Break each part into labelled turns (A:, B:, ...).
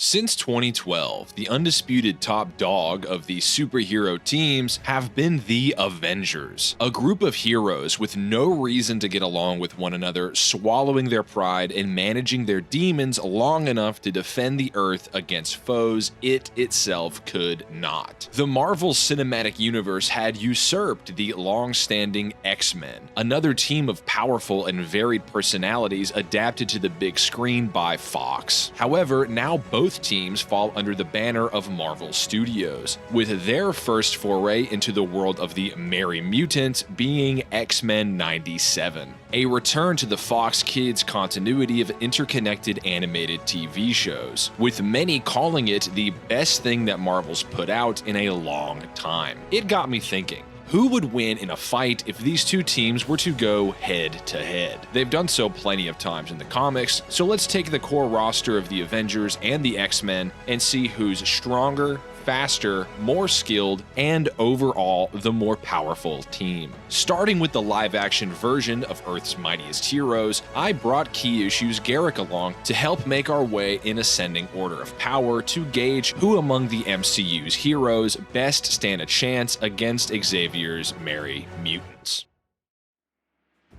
A: Since 2012, the undisputed top dog of the superhero teams have been the Avengers, a group of heroes with no reason to get along with one another, swallowing their pride and managing their demons long enough to defend the Earth against foes it itself could not. The Marvel Cinematic Universe had usurped the long-standing X-Men, another team of powerful and varied personalities adapted to the big screen by Fox. However, now both teams fall under the banner of Marvel Studios, with their first foray into the world of the Merry Mutants being X-Men 97, a return to the Fox Kids continuity of interconnected animated TV shows, with many calling it the best thing that Marvel's put out in a long time. It got me thinking. Who would win in a fight if these two teams were to go head to head? They've done so plenty of times in the comics, so let's take the core roster of the Avengers and the X-Men and see who's stronger, faster, more skilled, and overall the more powerful team. Starting with the live-action version of Earth's Mightiest Heroes, I brought Key Issues Garrick along to help make our way in ascending order of power to gauge who among the MCU's heroes best stand a chance against Xavier's Merry Mutants.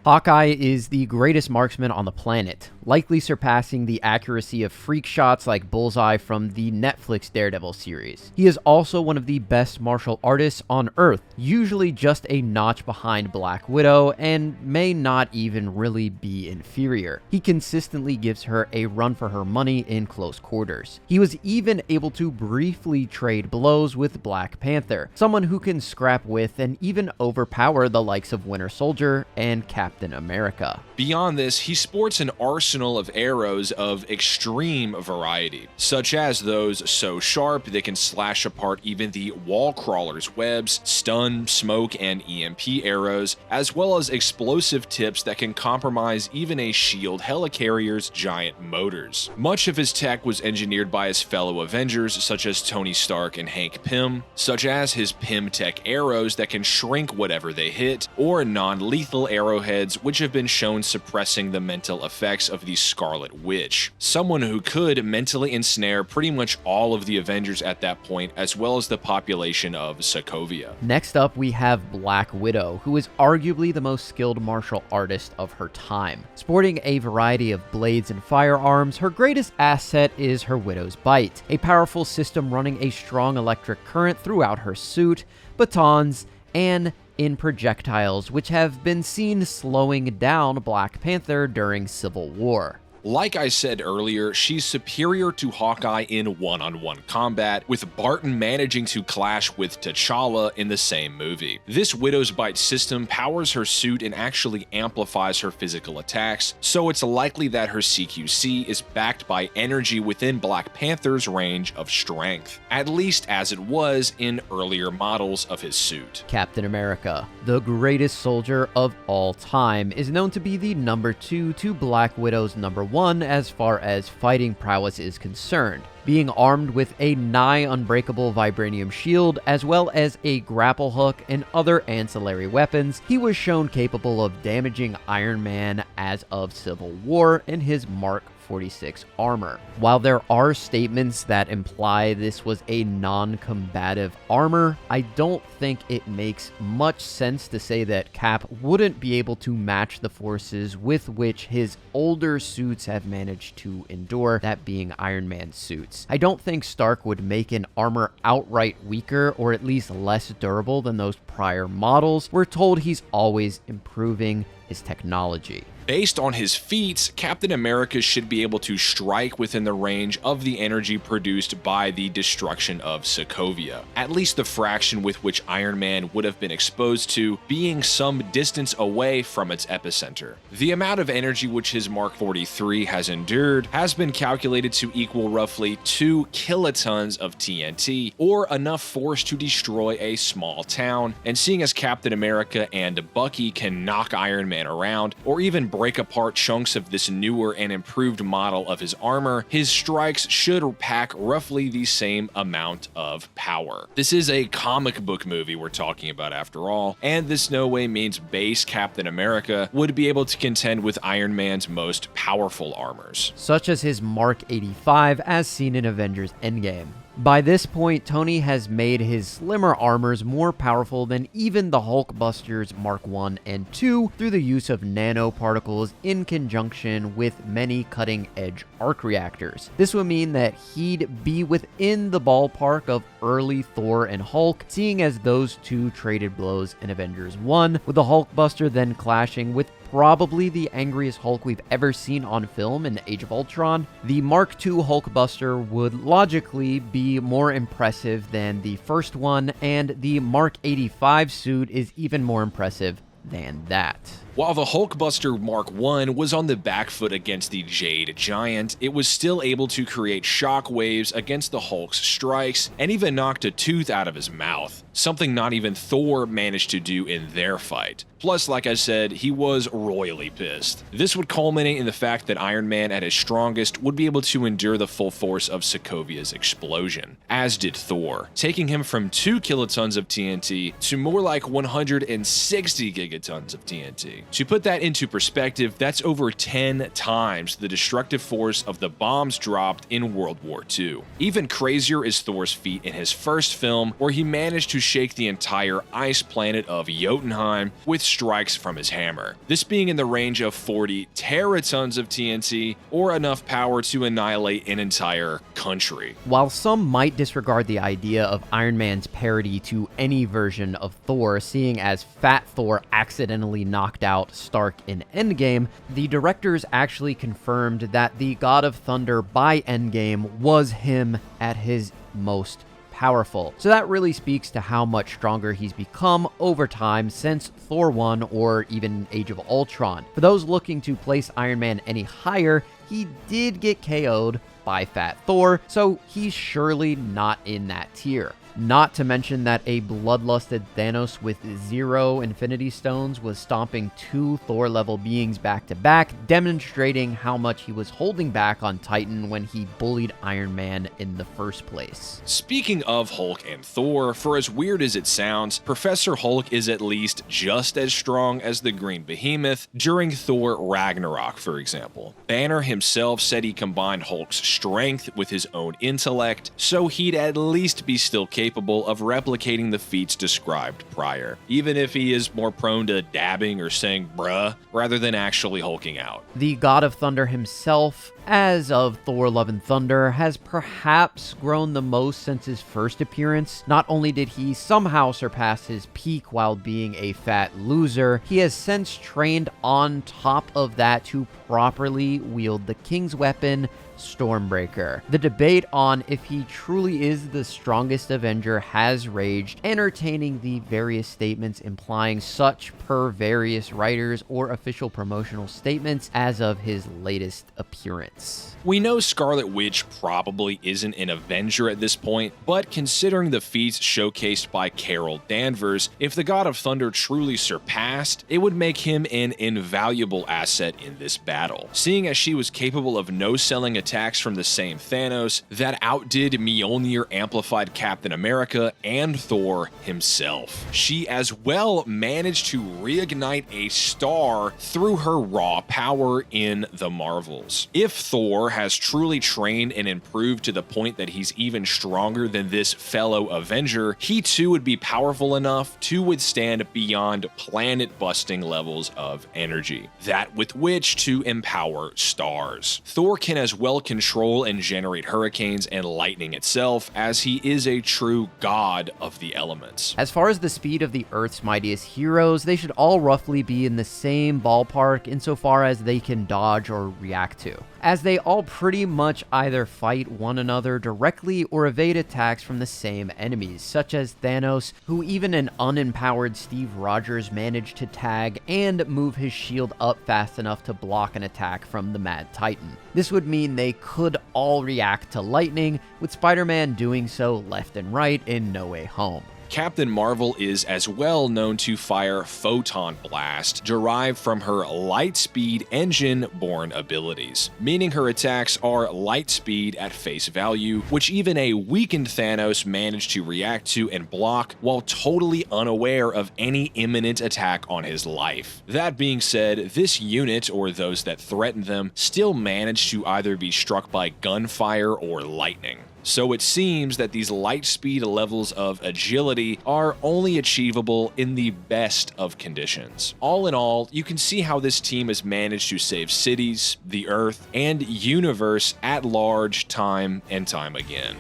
B: Hawkeye is the greatest marksman on the planet, likely surpassing the accuracy of freak shots like Bullseye from the Netflix Daredevil series. He is also one of the best martial artists on Earth, usually just a notch behind Black Widow, and may not even really be inferior. He consistently gives her a run for her money in close quarters. He was even able to briefly trade blows with Black Panther, someone who can scrap with and even overpower the likes of Winter Soldier and Captain America.
A: Beyond this, he sports an arsenal of arrows of extreme variety, such as those so sharp they can slash apart even the wall crawler's webs, stun, smoke, and EMP arrows, as well as explosive tips that can compromise even a shield helicarrier's giant motors. Much of his tech was engineered by his fellow Avengers, such as Tony Stark and Hank Pym, such as his Pym Tech arrows that can shrink whatever they hit, or non-lethal arrowheads which have been shown suppressing the mental effects of the Scarlet Witch, someone who could mentally ensnare pretty much all of the Avengers at that point, as well as the population of Sokovia.
B: Next up, we have Black Widow, who is arguably the most skilled martial artist of her time. Sporting a variety of blades and firearms, her greatest asset is her Widow's Bite, a powerful system running a strong electric current throughout her suit, batons, and in projectiles, which have been seen slowing down Black Panther during Civil War.
A: Like I said earlier, she's superior to Hawkeye in one-on-one combat, with Barton managing to clash with T'Challa in the same movie. This Widow's Bite system powers her suit and actually amplifies her physical attacks, so it's likely that her CQC is backed by energy within Black Panther's range of strength, at least as it was in earlier models of his suit.
B: Captain America, the greatest soldier of all time, is known to be the number 2 to Black Widow's number 1 as far as fighting prowess is concerned, being armed with a nigh unbreakable vibranium shield as well as a grapple hook and other ancillary weapons. He was shown capable of damaging Iron Man as of Civil War in his Mark 46 armor. While there are statements that imply this was a non-combative armor, I don't think it makes much sense to say that Cap wouldn't be able to match the forces with which his older suits have managed to endure, that being Iron Man suits. I don't think Stark would make an armor outright weaker or at least less durable than those prior models. We're told he's always improving his technology.
A: Based on his feats, Captain America should be able to strike within the range of the energy produced by the destruction of Sokovia, at least the fraction with which Iron Man would have been exposed to, being some distance away from its epicenter. The amount of energy which his Mark 43 has endured has been calculated to equal roughly 2 kilotons of TNT, or enough force to destroy a small town, and seeing as Captain America and Bucky can knock Iron Man around, or even break apart chunks of this newer and improved model of his armor, his strikes should pack roughly the same amount of power. This is a comic book movie we're talking about after all, and this no way means base Captain America would be able to contend with Iron Man's most powerful armors,
B: such as his Mark 85 as seen in Avengers Endgame. By this point, Tony has made his slimmer armors more powerful than even the Hulkbuster's Mark 1 and 2 through the use of nanoparticles in conjunction with many cutting-edge arc reactors. This would mean that he'd be within the ballpark of early Thor and Hulk, seeing as those two traded blows in Avengers 1, with the Hulkbuster then clashing with probably the angriest Hulk we've ever seen on film in Age of Ultron. The Mark II Hulkbuster would logically be more impressive than the first one, and the Mark 85 suit is even more impressive than that.
A: While the Hulkbuster Mark I was on the back foot against the Jade Giant, it was still able to create shock waves against the Hulk's strikes and even knocked a tooth out of his mouth, something not even Thor managed to do in their fight. Plus, like I said, he was royally pissed. This would culminate in the fact that Iron Man at his strongest would be able to endure the full force of Sokovia's explosion, as did Thor, taking him from 2 kilotons of TNT to more like 160 gigatons of TNT. To put that into perspective, that's over 10 times the destructive force of the bombs dropped in World War II. Even crazier is Thor's feat in his first film, where he managed to shake the entire ice planet of Jotunheim with strikes from his hammer, this being in the range of 40 teratons of TNT, or enough power to annihilate an entire country.
B: While some might disregard the idea of Iron Man's parody to any version of Thor, seeing as Fat Thor accidentally knocked out Stark in Endgame, the directors actually confirmed that the God of Thunder by Endgame was him at his most powerful. So that really speaks to how much stronger he's become over time since Thor 1 or even Age of Ultron. For those looking to place Iron Man any higher, he did get KO'd by Fat Thor, so he's surely not in that tier. Not to mention that a bloodlusted Thanos with 0 Infinity Stones was stomping 2 Thor-level beings back to back, demonstrating how much he was holding back on Titan when he bullied Iron Man in the first place.
A: Speaking of Hulk and Thor, for as weird as it sounds, Professor Hulk is at least just as strong as the Green Behemoth during Thor Ragnarok, for example. Banner himself said he combined Hulk's strength with his own intellect, so he'd at least be still capable of replicating the feats described prior, even if he is more prone to dabbing or saying bruh rather than actually hulking out.
B: The God of Thunder himself, as of Thor Love and Thunder, has perhaps grown the most since his first appearance. Not only did he somehow surpass his peak while being a fat loser, he has since trained on top of that to properly wield the King's weapon, Stormbreaker. The debate on if he truly is the strongest Avenger has raged, entertaining the various statements implying such per various writers or official promotional statements as of his latest appearance.
A: We know Scarlet Witch probably isn't an Avenger at this point, but considering the feats showcased by Carol Danvers, if the God of Thunder truly surpassed, it would make him an invaluable asset in this battle, seeing as she was capable of no-selling attacks from the same Thanos that outdid Mjolnir amplified Captain America and Thor himself. She as well managed to reignite a star through her raw power in the Marvels. If Thor has truly trained and improved to the point that he's even stronger than this fellow Avenger, he too would be powerful enough to withstand beyond planet-busting levels of energy, that with which to empower stars. Thor can as well control and generate hurricanes and lightning itself, as he is a true god of the elements.
B: As far as the speed of the Earth's mightiest heroes, they should all roughly be in the same ballpark insofar as they can dodge or react to, as they all pretty much either fight one another directly or evade attacks from the same enemies, such as Thanos, who even an unempowered Steve Rogers managed to tag and move his shield up fast enough to block an attack from the Mad Titan. This would mean they could all react to lightning, with Spider-Man doing so left and right in No Way Home.
A: Captain Marvel is as well known to fire Photon Blast, derived from her light speed engine-born abilities, meaning her attacks are light speed at face value, which even a weakened Thanos managed to react to and block while totally unaware of any imminent attack on his life. That being said, this unit, or those that threaten them, still managed to either be struck by gunfire or lightning. So it seems that these light speed levels of agility are only achievable in the best of conditions. All in all, you can see how this team has managed to save cities, the Earth, and universe at large time and time again.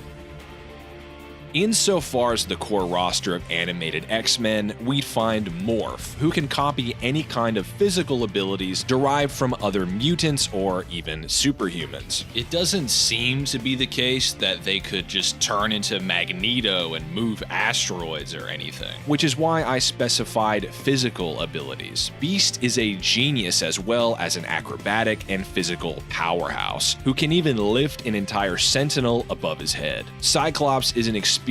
A: Insofar as the core roster of animated X-Men, we'd find Morph, who can copy any kind of physical abilities derived from other mutants or even superhumans. It doesn't seem to be the case that they could just turn into Magneto and move asteroids or anything, which is why I specified physical abilities. Beast is a genius as well as an acrobatic and physical powerhouse, who can even lift an entire Sentinel above his head. Cyclops is an experienced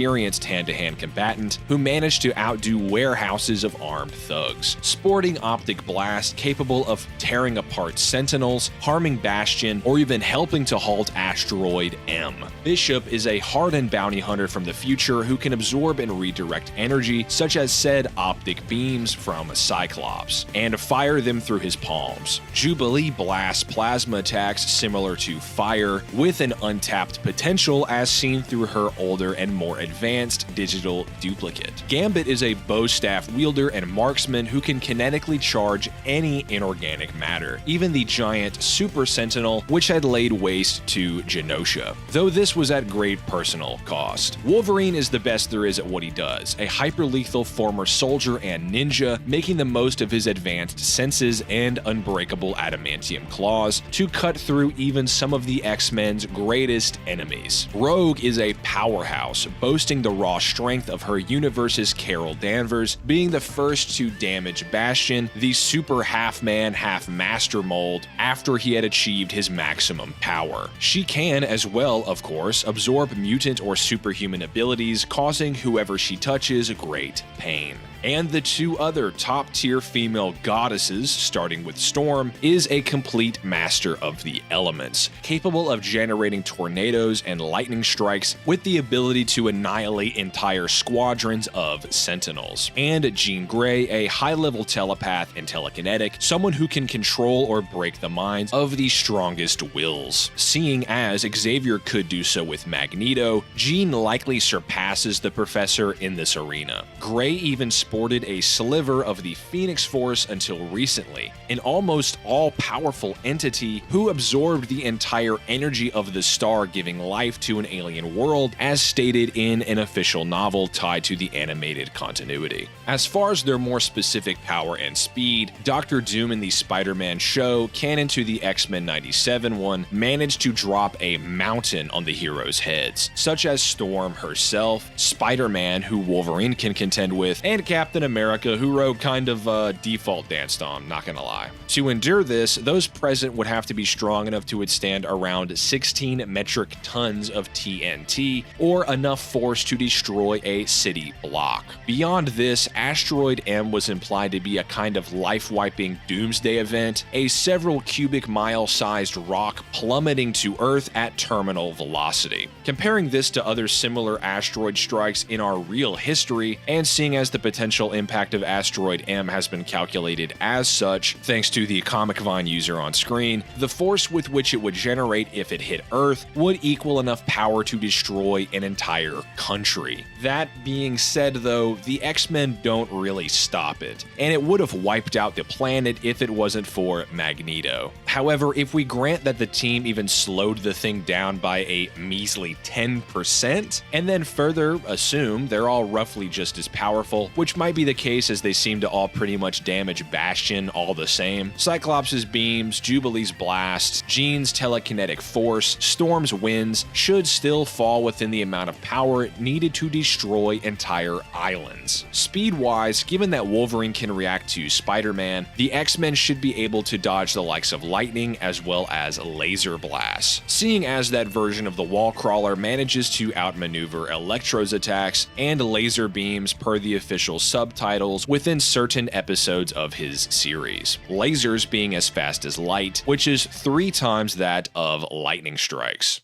A: hand-to-hand combatant who managed to outdo warehouses of armed thugs, sporting optic blast capable of tearing apart Sentinels, harming Bastion, or even helping to halt Asteroid M. Bishop is a hardened bounty hunter from the future who can absorb and redirect energy, such as said optic beams from Cyclops, and fire them through his palms. Jubilee blasts plasma attacks similar to fire, with an untapped potential as seen through her older and more advanced digital duplicate. Gambit is a bow staff wielder and marksman who can kinetically charge any inorganic matter, even the giant Super Sentinel, which had laid waste to Genosha, though this was at great personal cost. Wolverine is the best there is at what he does, a hyper-lethal former soldier and ninja, making the most of his advanced senses and unbreakable adamantium claws to cut through even some of the X-Men's greatest enemies. Rogue is a powerhouse, boasting the raw strength of her universe's Carol Danvers, being the first to damage Bastion, the super half-man, half-master mold, after he had achieved his maximum power. She can, as well, of course, absorb mutant or superhuman abilities, causing whoever she touches great pain. And the two other top-tier female goddesses, starting with Storm, is a complete master of the elements, capable of generating tornadoes and lightning strikes with the ability to annihilate entire squadrons of Sentinels. And Jean Grey, a high-level telepath and telekinetic, someone who can control or break the minds of the strongest wills. Seeing as Xavier could do so with Magneto, Jean likely surpasses the Professor in this arena. Grey even sported a sliver of the Phoenix Force until recently, an almost all-powerful entity who absorbed the entire energy of the star, giving life to an alien world, as stated in an official novel tied to the animated continuity. As far as their more specific power and speed, Doctor Doom in the Spider-Man show, canon to the X-Men 97 one, managed to drop a mountain on the heroes' heads, such as Storm herself, Spider-Man, who Wolverine can contend with, and Captain America, who Rogue kind of default danced on, not gonna lie. To endure this, those present would have to be strong enough to withstand around 16 metric tons of TNT, or enough force to destroy a city block. Beyond this, Asteroid M was implied to be a kind of life-wiping doomsday event, a several cubic mile-sized rock plummeting to Earth at terminal velocity. Comparing this to other similar asteroid strikes in our real history, and seeing as the potential impact of Asteroid M has been calculated as such, thanks to the Comic Vine user on screen, the force with which it would generate if it hit Earth would equal enough power to destroy an entire country. That being said though, the X-Men don't really stop it, and it would have wiped out the planet if it wasn't for Magneto. However, if we grant that the team even slowed the thing down by a measly 10%, and then further assume they're all roughly just as powerful, which might be the case as they seem to all pretty much damage Bastion all the same, Cyclops' beams, Jubilee's blasts, Jean's telekinetic force, Storm's winds should still fall within the amount of power needed to destroy entire islands. Speed-wise, given that Wolverine can react to Spider-Man, the X-Men should be able to dodge the likes of lightning as well as laser blasts, seeing as that version of the wall crawler manages to outmaneuver Electro's attacks and laser beams per the official subtitles within certain episodes of his series, lasers being as fast as light, which is 3 times that of lightning strikes.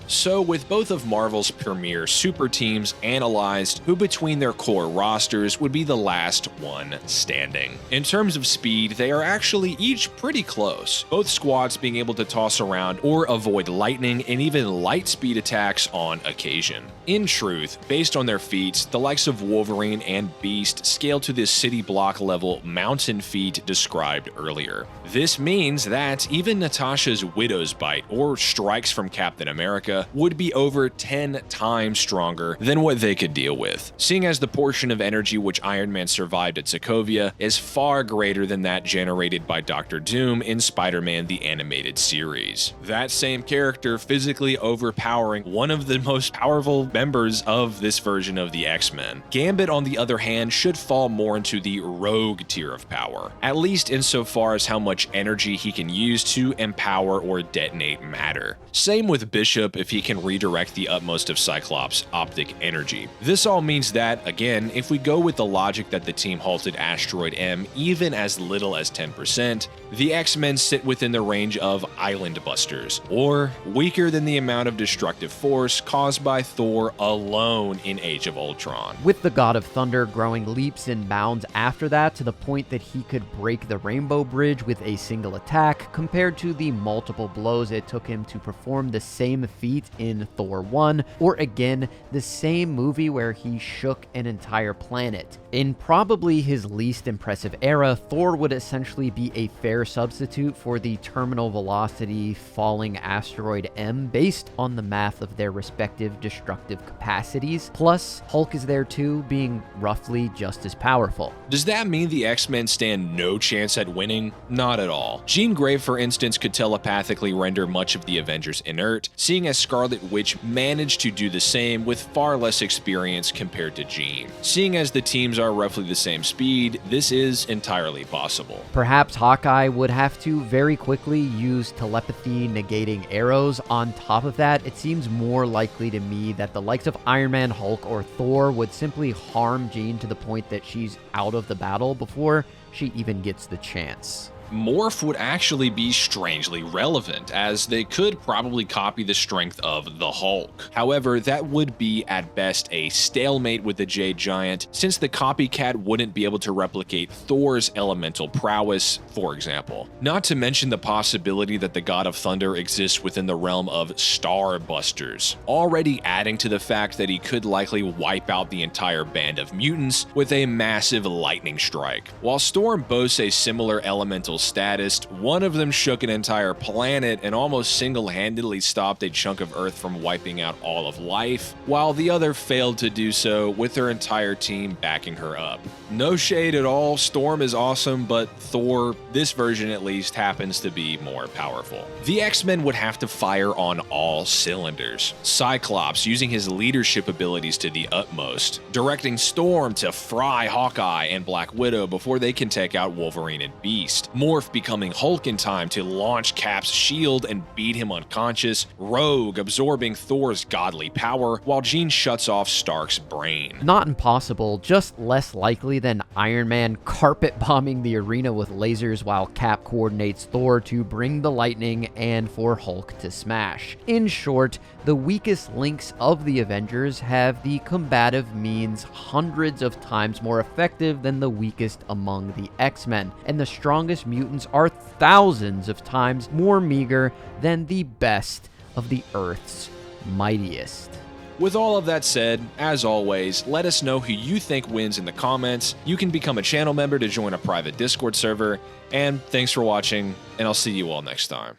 A: So, with both of Marvel's premier super teams analyzed, who between their core rosters would be the last one standing? In terms of speed, they are actually each pretty close, both squads being able to toss around or avoid lightning and even light speed attacks on occasion. In truth, based on their feats, the likes of Wolverine and Beast scale to the city block level mountain feat described earlier. This means that even Natasha's Widow's Bite or strikes from Captain America would be over 10 times stronger than what they could deal with, seeing as the portion of energy which Iron Man survived at Sokovia is far greater than that generated by Doctor Doom in Spider-Man the Animated Series. That same character physically overpowering one of the most powerful members of this version of the X-Men. Gambit, on the other hand, should fall more into the rogue tier of power, at least insofar as how much energy he can use to empower or detonate matter. Same with Bishop if he can redirect the utmost of Cyclops' optic energy. This all means that, again, if we go with the logic that the team halted Asteroid M even as little as 10%, the X-Men sit within the range of Island Busters, or weaker than the amount of destructive force caused by Thor alone in Age of Ultron.
B: With the God of Thunder growing leaps and bounds after that to the point that he could break the Rainbow Bridge with a single attack, compared to the multiple blows it took him to perform the same feat in Thor 1, or again, the same movie where he shook an entire planet. In probably his least impressive era, Thor would essentially be a fair substitute for the terminal velocity falling asteroid M based on the math of their respective destructive capacities. Plus, Hulk is there too, being roughly just as powerful.
A: Does that mean the X-Men stand no chance at winning? Not at all. Jean Grey, for instance, could telepathically render much of the Avengers inert, seeing as Scarlet Witch managed to do the same with far less experience compared to Jean. Seeing as the teams are roughly the same speed, this is entirely possible.
B: Perhaps Hawkeye would have to very quickly use telepathy negating arrows. On top of that, it seems more likely to me that the likes of Iron Man, Hulk, or Thor would simply harm Jean to the point that she's out of the battle before she even gets the chance.
A: Morph would actually be strangely relevant, as they could probably copy the strength of the Hulk. However, that would be at best a stalemate with the Jade Giant, since the copycat wouldn't be able to replicate Thor's elemental prowess, for example. Not to mention the possibility that the God of Thunder exists within the realm of Starbusters, already adding to the fact that he could likely wipe out the entire band of mutants with a massive lightning strike. While Storm boasts a similar elemental status, one of them shook an entire planet and almost single-handedly stopped a chunk of Earth from wiping out all of life, while the other failed to do so with her entire team backing her up. No shade at all, Storm is awesome, but Thor, this version at least, happens to be more powerful. The X-Men would have to fire on all cylinders. Cyclops using his leadership abilities to the utmost, directing Storm to fry Hawkeye and Black Widow before they can take out Wolverine and Beast. Morph becoming Hulk in time to launch Cap's shield and beat him unconscious, Rogue absorbing Thor's godly power, while Jean shuts off Stark's brain.
B: Not impossible, just less likely than Iron Man carpet bombing the arena with lasers while Cap coordinates Thor to bring the lightning and for Hulk to smash. In short, the weakest links of the Avengers have the combative means hundreds of times more effective than the weakest among the X-Men, and the strongest mutants are thousands of times more meager than the best of the Earth's mightiest.
A: With all of that said, as always, let us know who you think wins in the comments. You can become a channel member to join a private Discord server, and thanks for watching, and I'll see you all next time.